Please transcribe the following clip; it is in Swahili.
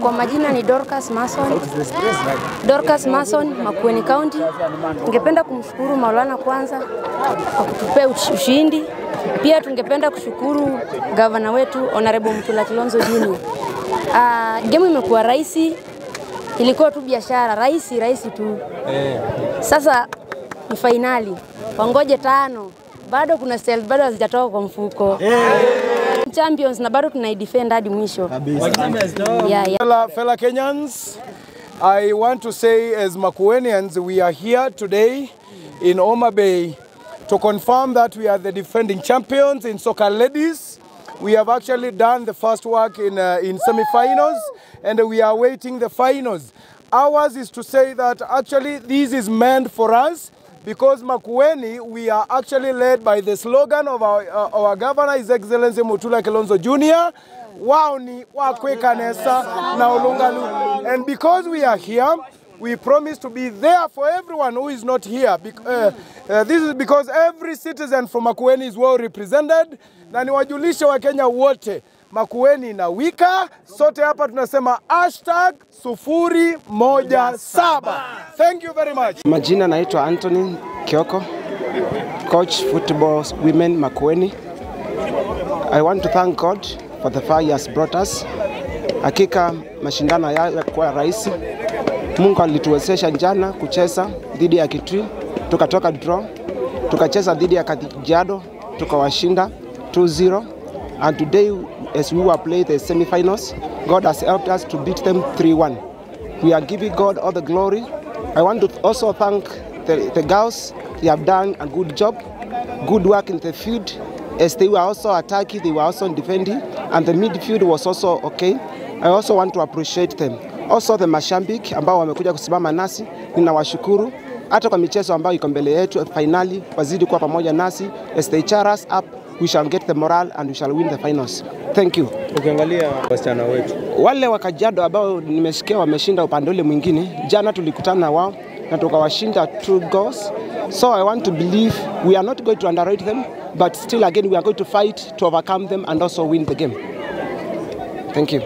Kwa majina ni Dorcas Mason. Dorcas Mason, Makueni County. Ningependa kumshukuru Maulana kwanza kwa kutupea ushindi. Pia tungependa kushukuru gavana wetu Honorable Mutula Kilonzo Junior. Game imekuwa rahisi, ilikuwa tu biashara, rahisi tu. Sasa ni finali. Wangoje 5. Bado kuna style bado hazijatoka kwa mfuko. Champions na bado tunaidefend hadi mwisho. Fellow Kenyans, I want to say as Makuenians, we are here today in Homa Bay to confirm that we are the defending champions in soccer ladies. We have actually done the first work in semi-finals and we are waiting the finals. Ours is to say that actually this is meant for us because Makueni, we are actually led by the slogan of our governor, His Excellency Mutula Kilonzo Junior. Waoni wakwekanesa na olungalu. And because we are here, we promise to be there for everyone who is not here. This is because every citizen from Makueni is well represented. Na niwajulishe wa Kenya wote, Makueni na wika, sote hapa tunasema #017. Thank you very much. Majina naitwa Anthony Kioko, coach football women Makueni. I want to thank God for the far He has brought us. Hakika mashindano yalikuwa rahisi. Mungu alituwezesha jana kucheza dhidi ya Kitui, tukatoka draw, tukacheza dhidi ya Kajiado, tukawashinda 2-0. And today, as we were playing the semi-finals, God has helped us to beat them 3-1. We are giving God all the glory. I want to also thank the girls. They have done a good job, good work in the field. As they were also attacking, they were also defending, and the midfield was also okay. I also want to appreciate them. Also the mashambiki ambao wamekuja kusimama nasi, ninawashukuru. Hata kwa michezo ambayo iko mbele yetu finali, wazidi kuwa pamoja nasi. As they cheer us up, we shall get the morale and we shall win the finals. Thank you. Ukiangalia wasichana wetu, wale wa Kajiado ambao nimesikia wameshinda upande ule mwingine, jana tulikutana na wao na tukawashinda 2 goals. So I want to believe we are not going to underrate them, but still again we are going to fight to overcome them and also win the game. Thank you.